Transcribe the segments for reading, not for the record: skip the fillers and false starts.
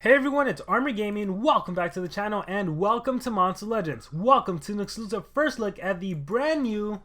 Hey everyone, it's Armor Gaming. Welcome back to the channel and welcome to Monster Legends. Welcome to an exclusive first look at the brand new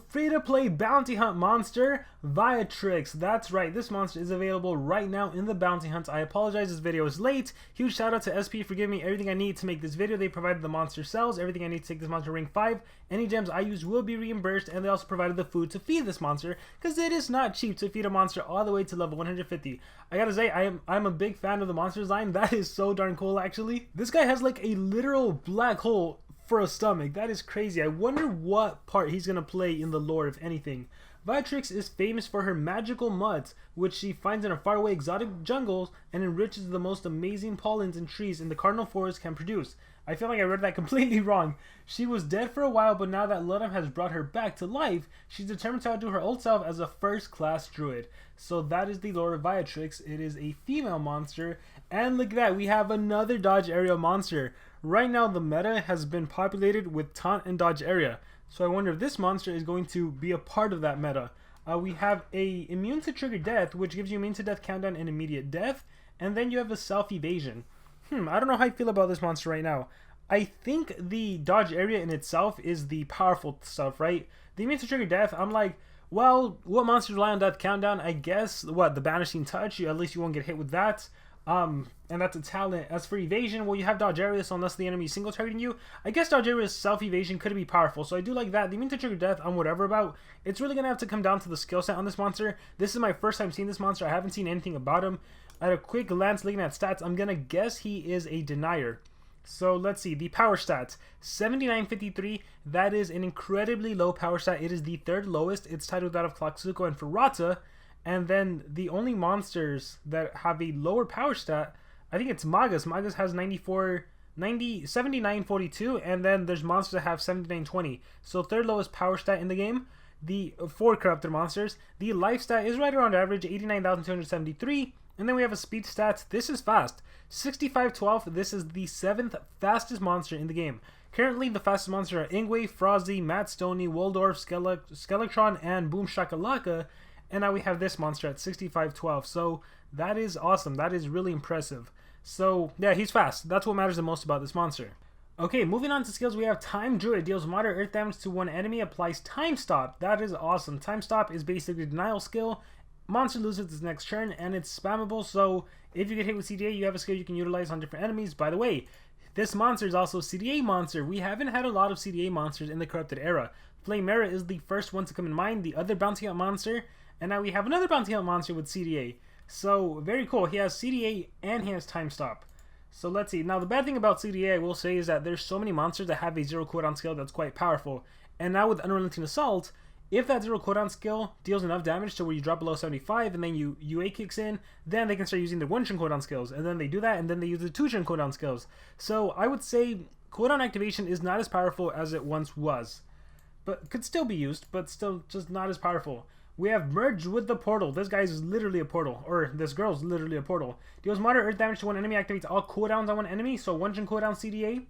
free-to-play bounty hunt monster, Viatrix. That's right, this monster is available right now in the bounty hunt. I apologize this video is late. Huge shout out to SP for giving me everything I need to make this video. They provided the monster cells, everything I need to take this monster to rank 5. Any gems I use will be reimbursed, and they also provided the food to feed this monster, because it is not cheap to feed a monster all the way to level 150. I gotta say, I'm a big fan of the monster design. That is so darn cool actually. This guy has like a literal black hole for a stomach. That is crazy. I wonder what part he's gonna play in the lore, if anything. Viatrix is famous for her magical muds, which she finds in her faraway exotic jungles and enriches the most amazing pollens and trees in the cardinal forest can produce. I feel like I read that completely wrong. She was dead for a while, but now that Ludum has brought her back to life, she's determined to outdo her old self as a first-class druid. So that is the lore of Viatrix. It is a female monster, and look at that, we have another dodge area monster. Right now, the meta has been populated with taunt and dodge area. So I wonder if this monster is going to be a part of that meta. We have a immune to trigger death, which gives you immune to death countdown and immediate death. And then you have a self-evasion. I don't know how I feel about this monster right now. I think the dodge area in itself is the powerful stuff, right? The immune to trigger death, I'm like, well, what monsters rely on death countdown? I guess, what, the banishing touch? At least you won't get hit with that. And that's a talent. As for evasion, well, you have dodge area, so unless the enemy is single targeting you, I guess dodge area's self-evasion could be powerful, so I do like that. The immune to trigger death, I'm whatever about. It's really gonna have to come down to the skill set on this monster. This is my first time seeing this monster. I haven't seen anything about him. At a quick glance looking at stats, I'm gonna guess he is a denier. So let's see, the power stats, 7953, that is an incredibly low power stat. It is the third lowest. It's tied with that of Klaxuko and Ferrata. And then the only monsters that have a lower power stat, I think it's Magus. Magus has 7942, and then there's monsters that have 7920. So third lowest power stat in the game. The 4 corrupted monsters. The life stat is right around average, 89,273. And then we have a speed stat. This is fast, 6512. This is the 7th fastest monster in the game. Currently, the fastest monsters are Ingwe, Frozzy, Matt Stoney, Waldorf, Skeletron, and Boom Shakalaka. And now we have this monster at 6512. So that is awesome. That is really impressive. So yeah, he's fast. That's what matters the most about this monster. Okay, moving on to skills, we have Time Druid. Deals moderate earth damage to one enemy, applies Time Stop. That is awesome. Time Stop is basically a denial skill. Monster loses its next turn, and it's spammable, so if you get hit with CDA, you have a skill you can utilize on different enemies. By the way, this monster is also a CDA monster. We haven't had a lot of CDA monsters in the corrupted era. Flamera is the first one to come in mind, the other bounty hunt monster, and now we have another bounty hunt monster with CDA. So, very cool. He has CDA and he has Time Stop. So let's see. Now, the bad thing about CDA, I will say, is that there's so many monsters that have a 0 cooldown skill that's quite powerful. And now with Unrelenting Assault, if that 0 cooldown skill deals enough damage to where you drop below 75 and then UA kicks in, then they can start using their 1-turn cooldown skills. And then they do that, and then they use the 2-turn cooldown skills. So I would say cooldown activation is not as powerful as it once was. But could still be used, but still just not as powerful. We have Merge with the Portal. This guy's literally a portal. Or this girl's literally a portal. Deals moderate earth damage to one enemy, activates all cooldowns on one enemy, so 1-turn cooldown CDA.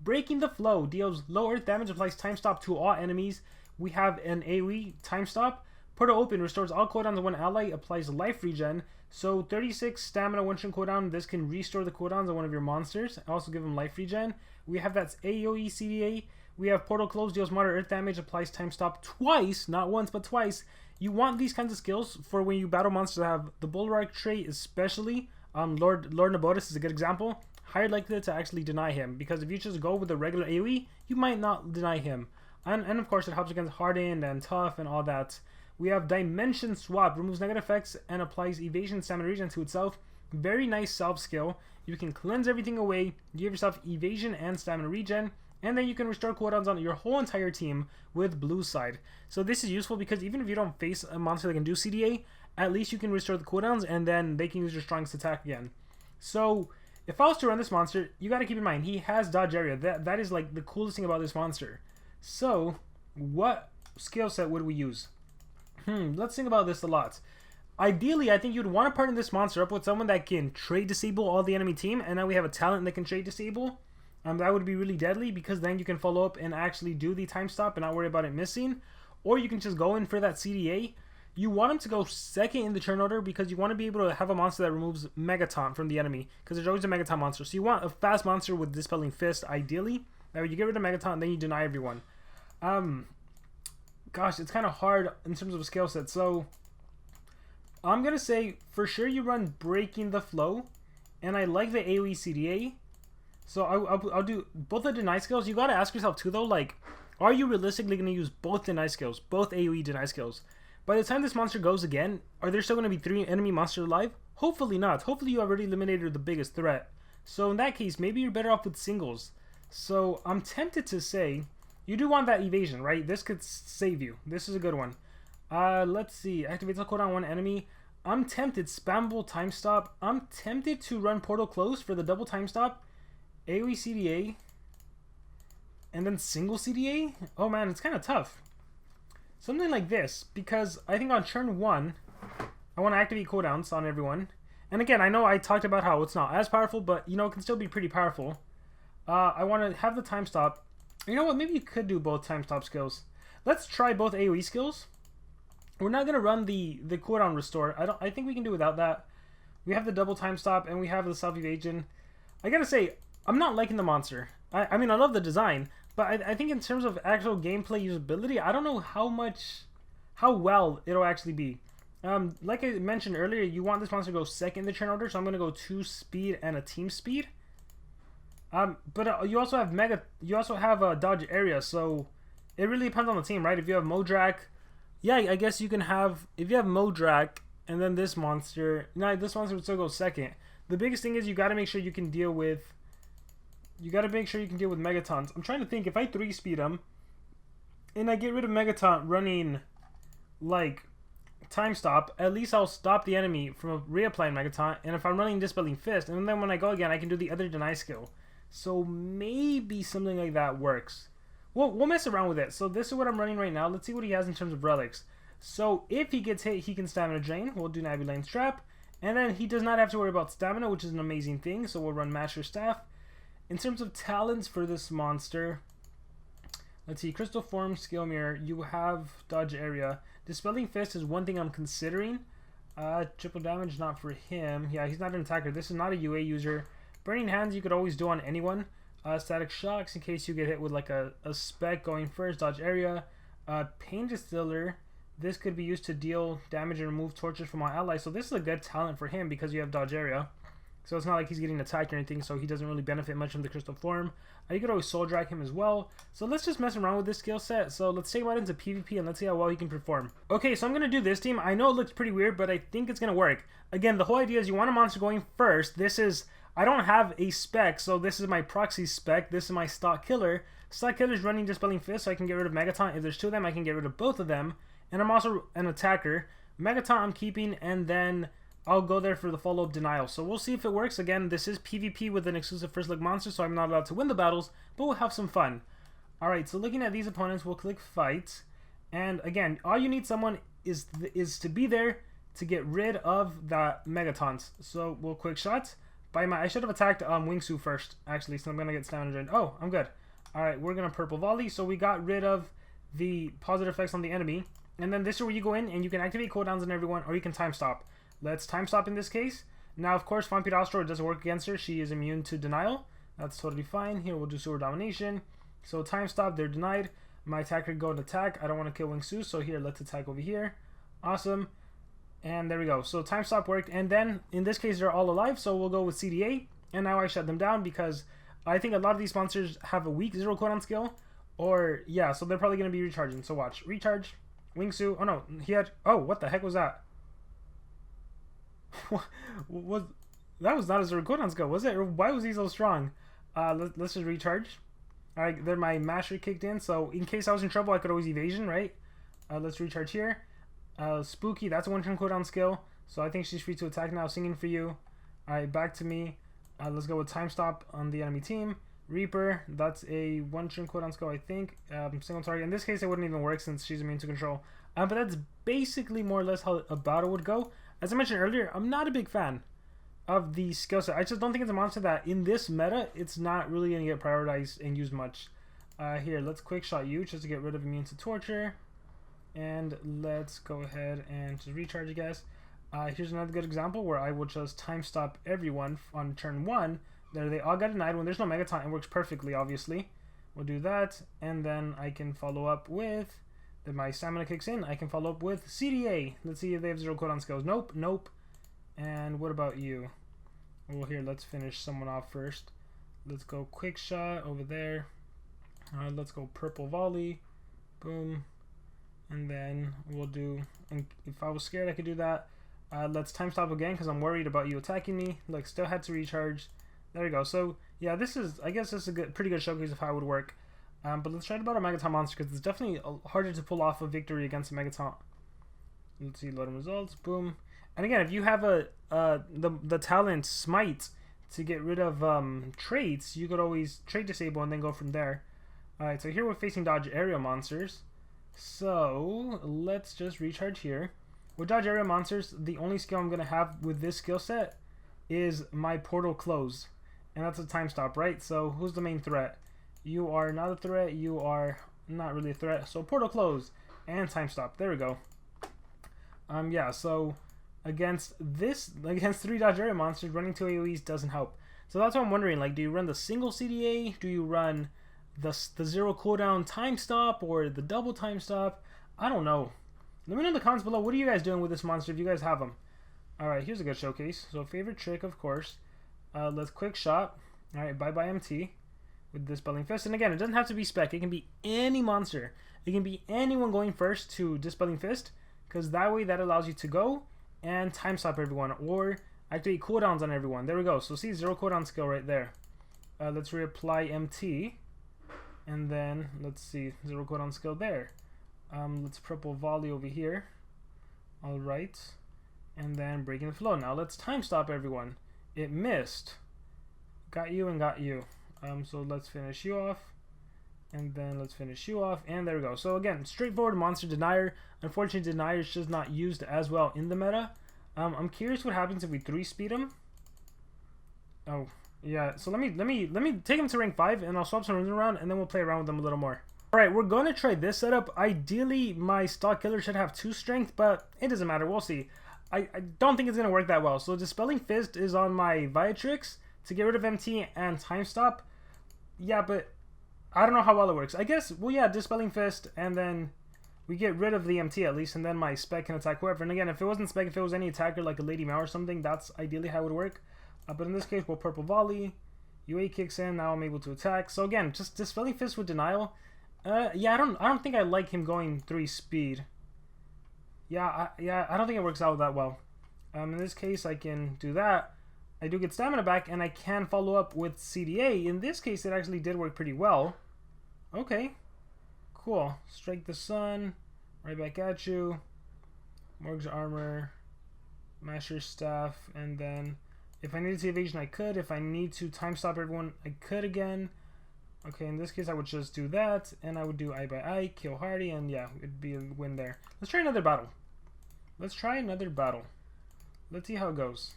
Breaking the Flow. Deals low earth damage, applies Time Stop to all enemies. We have an AoE Time Stop. Portal Open restores all cooldowns on one ally, applies life regen. So 36 stamina 1-turn cooldown. This can restore the cooldowns on one of your monsters. Also give them life regen. We have that's AoE CDA. We have Portal Close, deals moderate earth damage, applies Time Stop twice, not once but twice. You want these kinds of skills for when you battle monsters that have the Bulwark trait, especially. Lord Nabotis is a good example. Higher likelihood to actually deny him, because if you just go with the regular AoE, you might not deny him. And of course, it helps against Hardened and Tough and all that. We have Dimension Swap, removes negative effects and applies Evasion Stamina Regen to itself. Very nice self skill. You can cleanse everything away, give yourself Evasion and Stamina Regen, and then you can restore cooldowns on your whole entire team with Blue Side. So this is useful because even if you don't face a monster that can do CDA, at least you can restore the cooldowns and then they can use your strongest attack again. So if I was to run this monster, you gotta keep in mind, he has dodge area. That is like the coolest thing about this monster. So what skill set would we use? Let's think about this a lot. Ideally, I think you'd want to partner this monster up with someone that can trade disable all the enemy team, and now we have a talent that can trade disable. That would be really deadly, because then you can follow up and actually do the Time Stop and not worry about it missing. Or you can just go in for that CDA. You want him to go second in the turn order because you want to be able to have a monster that removes Megaton from the enemy, because there's always a Megaton monster. So you want a fast monster with Dispelling Fist, ideally. That way you get rid of Megaton, then you deny everyone. Gosh, it's kind of hard in terms of a skill set. So I'm going to say for sure you run Breaking the Flow. And I like the AoE CDA. So I'll do both the deny skills. You got to ask yourself too though, like, are you realistically going to use both deny skills? Both AoE deny skills? By the time this monster goes again, are there still going to be 3 enemy monsters alive? Hopefully not. Hopefully you already eliminated the biggest threat. So in that case, maybe you're better off with singles. So I'm tempted to say, you do want that evasion, right? This could save you. This is a good one. Let's see. Activates a cooldown on one enemy. I'm tempted. Spammable time stop. I'm tempted to run Portal Close for the double time stop. AoE CDA. And then single CDA? Oh man, it's kind of tough. Something like this, because I think on turn 1, I want to activate cooldowns on everyone. And again, I know I talked about how it's not as powerful, but you know, it can still be pretty powerful. I want to have the time stop. You know what? Maybe you could do both time stop skills. Let's try both AoE skills. We're not gonna run the cooldown restore. I think we can do without that. We have the double time stop and we have the self evasion. I gotta say, I'm not liking the monster. I mean, I love the design, but I think in terms of actual gameplay usability, I don't know how well it'll actually be. Like I mentioned earlier, you want this monster to go second in the turn order, so I'm gonna go 2 speed and a team speed. But you also have a dodge area, so it really depends on the team, right? If you have Modrak, yeah, I guess you can have, if you have Modrak and then this monster, no, this monster would still go second. The biggest thing is you got to make sure you can deal with, Megatons. I'm trying to think, if I 3-speed them and I get rid of Megaton running like time stop, at least I'll stop the enemy from reapplying Megaton. And if I'm running Dispelling Fist, and then when I go again, I can do the other deny skill. So maybe something like that works. We'll mess around with it. So this is what I'm running right now. Let's see what he has in terms of relics. So if he gets hit, he can stamina drain. We'll do Navy Lane Strap. And then he does not have to worry about stamina, which is an amazing thing. So we'll run Master Staff. In terms of talents for this monster, let's see. Crystal Form, Skill Mirror. You have Dodge Area. Dispelling Fist is one thing I'm considering. Triple damage, not for him. Yeah, he's not an attacker. This is not a UA user. Burning Hands you could always do on anyone. Static Shocks in case you get hit with like a spec going first. Dodge Area. Pain Distiller. This could be used to deal damage and remove tortures from my allies. So this is a good talent for him because you have Dodge Area. So it's not like he's getting attacked or anything, so he doesn't really benefit much from the Crystal Form. You could always Soul Drag him as well. So let's just mess around with this skill set. So let's take him right into PvP and let's see how well he can perform. Okay, so I'm going to do this team. I know it looks pretty weird, but I think it's going to work. Again, the whole idea is you want a monster going first. This is... I don't have a spec, so this is my proxy spec. This is my stock killer. Stock killer is running Dispelling Fist, so I can get rid of Megaton. If there's 2 of them, I can get rid of both of them. And I'm also an attacker. Megaton I'm keeping, and then I'll go there for the follow-up denial. So we'll see if it works. Again, this is PvP with an exclusive first look monster, so I'm not allowed to win the battles, but we'll have some fun. Alright, so looking at these opponents, we'll click Fight. And again, all you need someone is to be there to get rid of the Megatons. So we'll quick shot. I should have attacked Wingsu first, actually, so I'm going to get stamina drained. Oh, I'm good. Alright, we're going to Purple Volley. So we got rid of the positive effects on the enemy. And then this is where you go in and you can activate cooldowns on everyone, or you can time stop. Let's time stop in this case. Now, of course, Vampire Astro doesn't work against her. She is immune to denial. That's totally fine. Here, we'll do Sewer Domination. So time stop, they're denied. My attacker go and attack. I don't want to kill Wingsu, so here, let's attack over here. Awesome. And there we go. So time stop worked. And then, in this case, they're all alive, so we'll go with CDA. And now I shut them down because I think a lot of these monsters have a weak 0 cooldown skill. Or, yeah, so they're probably going to be recharging. So watch. Recharge. Wingsu. Oh, no. He had... Oh, what the heck was that? That was not a 0 cooldown skill, was it? Or why was he so strong? Let's just recharge. Alright, then my master kicked in, so in case I was in trouble, I could always evasion, right? Let's recharge here. Spooky, that's a 1-turn cooldown skill, so I think she's free to attack now. Singing for you. Alright, back to me. Let's go with time stop on the enemy team. Reaper, that's a 1-turn cooldown skill, I think. Single target. In this case, it wouldn't even work since she's immune to control. But that's basically more or less how a battle would go. As I mentioned earlier, I'm not a big fan of the skill set. I just don't think it's a monster that, in this meta, it's not really going to get prioritized and used much. Here, let's quick shot you just to get rid of immune to torture. And let's go ahead and just recharge you guys. Here's another good example where I will just time stop everyone on turn 1. There, they all got denied when there's no Megaton. It works perfectly, obviously. We'll do that, and then I can follow up with, then my stamina kicks in, I can follow up with CDA. Let's see if they have 0 cooldown skills. Nope, nope. And what about you? Well, here, let's finish someone off first. Let's go quick shot over there. Let's go purple volley. Boom. And then we'll do, and if I was scared I could do that. Let's time stop again because I'm worried about you attacking me. Like, still had to recharge. There we go. So yeah, this is, I guess this is a pretty good showcase of how it would work. But let's try to battle a Megaton monster because it's definitely harder to pull off a victory against a Megaton. Let's see, loading results. Boom. And again, if you have the talent Smite to get rid of traits, you could always trait disable and then go from there. Alright, so here we're facing dodge area monsters. So let's just recharge here. With dodge area monsters, the only skill I'm going to have with this skill set is my portal close. And that's a time stop, right? So who's the main threat? You are not a threat, you are not really a threat. So portal close and time stop. There we go. Yeah, so against 3 dodge area monsters, running 2 AoEs doesn't help. So that's what I'm wondering, like, do you run the single CDA? Do you run the 0 cooldown time stop or the double time stop? I don't know. Let me know in the comments below, what are you guys doing with this monster if you guys have them? Alright, here's a good showcase. So favorite trick, of course. Let's quick shot. Alright, bye-bye MT with Dispelling Fist. And again, it doesn't have to be spec. It can be any monster. It can be anyone going first to Dispelling Fist, because that way that allows you to go and time stop everyone or activate cooldowns on everyone. There we go. So see, 0 cooldown skill right there. Let's reapply MT. And then, let's see, 0 cooldown skill there. Let's purple volley over here. Alright. And then breaking the flow. Now let's time stop everyone. It missed. Got you and got you. So let's finish you off. And then let's finish you off. And there we go. So again, straightforward monster Denier. Unfortunately, Denier is just not used as well in the meta. I'm curious what happens if we 3-speed him. Oh, yeah. So let me take him to rank 5 and I'll swap some runes around and then we'll play around with them a little more. Alright, we're going to try this setup. Ideally, my stock killer should have 2 strength, but it doesn't matter. We'll see. I don't think it's going to work that well. So Dispelling Fist is on my Viatrix to get rid of MT and time stop. Yeah, but I don't know how well it works. I guess, well, yeah, Dispelling Fist, and then we get rid of the MT at least, and then my spec can attack whoever. And again, if it wasn't spec, if it was any attacker like a Lady Mao or something, that's ideally how it would work. But in this case, we'll purple volley. UA kicks in. Now I'm able to attack. So again, just Dispelling Fist with denial. Yeah, I don't think I like him going 3 speed. Yeah, I don't think it works out that well. In this case, I can do that. I do get stamina back, and I can follow up with CDA. In this case, it actually did work pretty well. Okay, cool. Strike the sun, right back at you. Morg's armor, Masher's staff, and then if I needed to evasion, I could. If I need to time stop everyone, I could again. Okay, in this case, I would just do that, and I would do eye by eye, kill Hardy, and yeah, it'd be a win there. Let's try another battle. Let's try another battle. Let's see how it goes.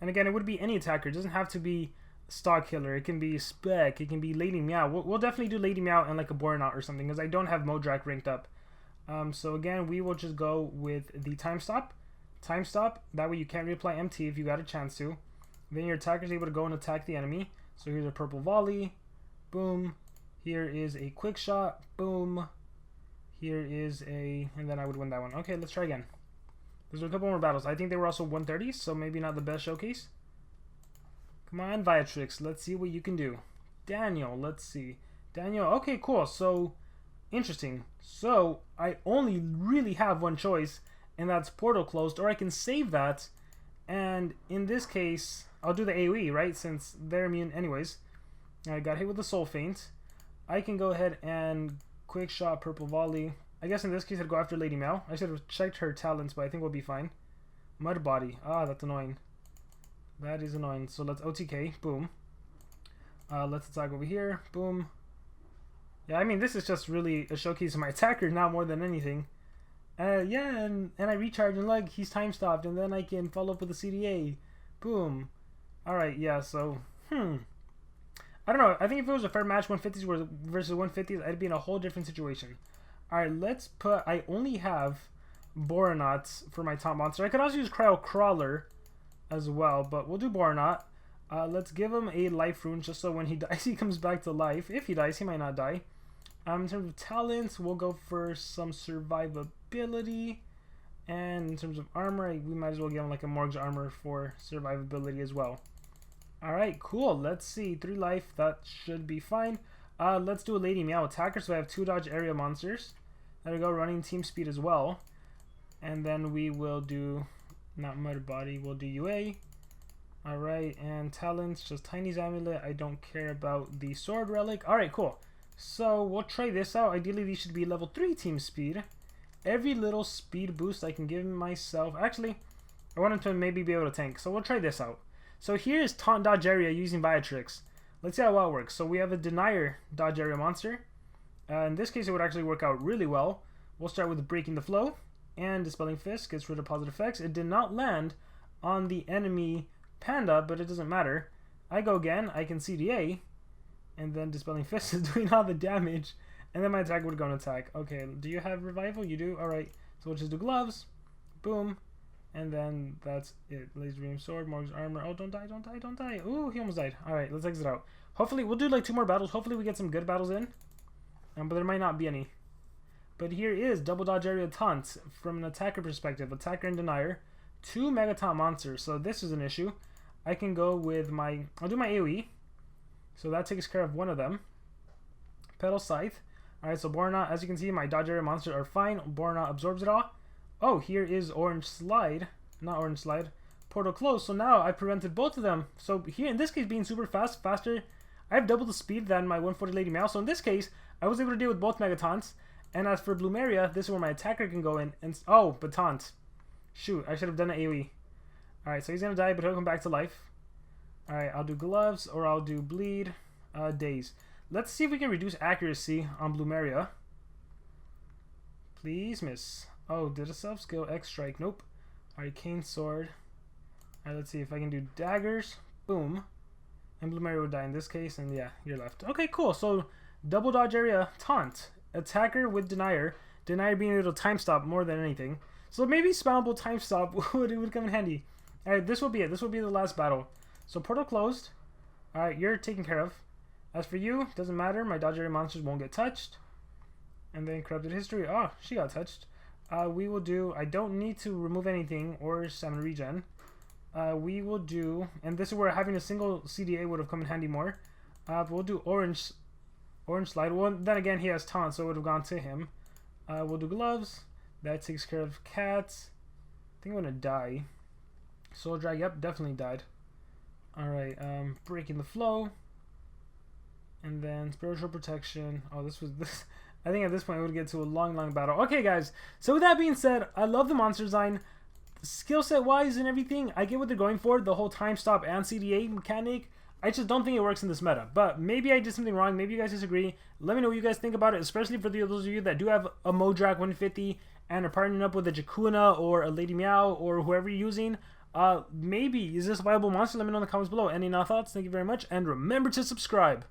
And again, it would be any attacker. It doesn't have to be stock killer. It can be spec. It can be Lady Meow. We'll definitely do Lady Meow and like a Burnout or something, because I don't have Modrak ranked up. So again, we will just go with the time stop. Time stop. That way you can't reapply MT if you got a chance to. Then your attacker is able to go and attack the enemy. So here's a purple volley. Boom. Here is a quick shot. Boom. Here is a... and then I would win that one. Okay, let's try again. There's a couple more battles. I think they were also 130s, so maybe not the best showcase. Come on, Viatrix. Let's see what you can do. Daniel, let's see. Daniel, okay, cool. So, interesting. So, I only really have one choice, and that's portal closed, or I can save that, and in this case, I'll do the AoE, right, since they're immune anyways. I got hit with the Soul Feint. I can go ahead and quick shot purple volley. I guess in this case I'd go after Lady Mao. I should have checked her talents, but I think we'll be fine. Mud Body. Ah, that's annoying. That is annoying. So let's OTK. Boom. Let's attack over here. Boom. Yeah, I mean, this is just really a showcase of my attacker now more than anything. Yeah, and I recharge and look, he's time stopped, and then I can follow up with the CDA. Boom. Alright, yeah, so, I don't know. I think if it was a fair match, 150s versus 150s, I'd be in a whole different situation. Alright, let's put... I only have Boronauts for my top monster. I could also use Cryo Crawler as well, but we'll do Boronaut. Let's give him a life rune just so when he dies, he comes back to life. If he dies, he might not die. In terms of talents, we'll go for some survivability. And in terms of armor, we might as well give him like a Morg's armor for survivability as well. Alright, cool. Let's see. 3 life. That should be fine. Let's do a Lady Meow attacker. So I have 2 dodge area monsters. There we go. Running team speed as well. And then we will do... not Mud Body. We'll do UA. Alright, and talents. Just Tiny's Amulet. I don't care about the Sword Relic. Alright, cool. So we'll try this out. Ideally, these should be level 3 team speed. Every little speed boost I can give myself. Actually, I want him to maybe be able to tank. So we'll try this out. So here is Taunt Dodge Area using Viatrix. Let's see how well it works. So we have a Denier Dodge Area monster. In this case, it would actually work out really well. We'll start with Breaking the Flow. And Dispelling Fist gets rid of positive effects. It did not land on the enemy Panda, but it doesn't matter. I go again. I can CDA. And then Dispelling Fist is doing all the damage. And then my attack would go and attack. Okay, do you have Revival? You do? Alright. So we'll just do Gloves. Boom. And then that's it. Laser Beam Sword, Morg's Armor. Oh, don't die, don't die, don't die. Ooh, he almost died. Alright, let's exit out. Hopefully, we'll do like 2 more battles. Hopefully we get some good battles in. But there might not be any. But here is Double Dodge Area Taunt from an attacker perspective. Attacker and Denier. 2 Mega Taunt monsters. So this is an issue. I can go with my... I'll do my AoE. So that takes care of one of them. Pedal Scythe. Alright, so Boronaut, as you can see, my Dodge Area monsters are fine. Boronaut absorbs it all. Oh, here is Orange Slide. Not Orange Slide. Portal Close. So now I prevented both of them. So here, in this case, being super fast, faster, I have double the speed than my 140 Lady Meow. So in this case, I was able to deal with both Mega Taunts. And as for Bloomeria, this is where my attacker can go in. And oh, but Taunt. Shoot, I should have done an AoE. Alright, so he's going to die, but he'll come back to life. Alright, I'll do Gloves, or I'll do Bleed. Daze. Let's see if we can reduce accuracy on Bloomeria. Please miss. Oh, did a self-skill X strike? Nope. Arcane Sword. Alright, let's see if I can do daggers. Boom. And Bloomeria would die in this case, and yeah, you're left. Okay, cool. So, double dodge area taunt. Attacker with Denier. Denier being able to time stop more than anything. So maybe spawnable time stop would come in handy. Alright, this will be it. This will be the last battle. So portal closed. Alright, you're taken care of. As for you, doesn't matter. My dodge area monsters won't get touched. And then corrupted history. Oh, she got touched. We will do... I don't need to remove anything or summon regen. We will do... And this is where having a single CDA would have come in handy more. We'll do Orange Slide. Well, then again, he has taunt, so it would have gone to him. We'll do Gloves. That takes care of Cats. I think I'm going to die. Soul Drag, yep, definitely died. Alright, Breaking the Flow. And then Spiritual Protection. Oh, this. I think at this point it would get to a long battle. Okay, guys. So with that being said, I love the monster design. Skill set wise and everything, I get what they're going for. The whole time stop and CDA mechanic. I just don't think it works in this meta. But maybe I did something wrong. Maybe you guys disagree. Let me know what you guys think about it, especially for those of you that do have a Modrak 150 and are partnering up with a Jakuna or a Lady Meow or whoever you're using. Maybe is this a viable monster? Let me know in the comments below. Any thoughts? Thank you very much. And remember to subscribe.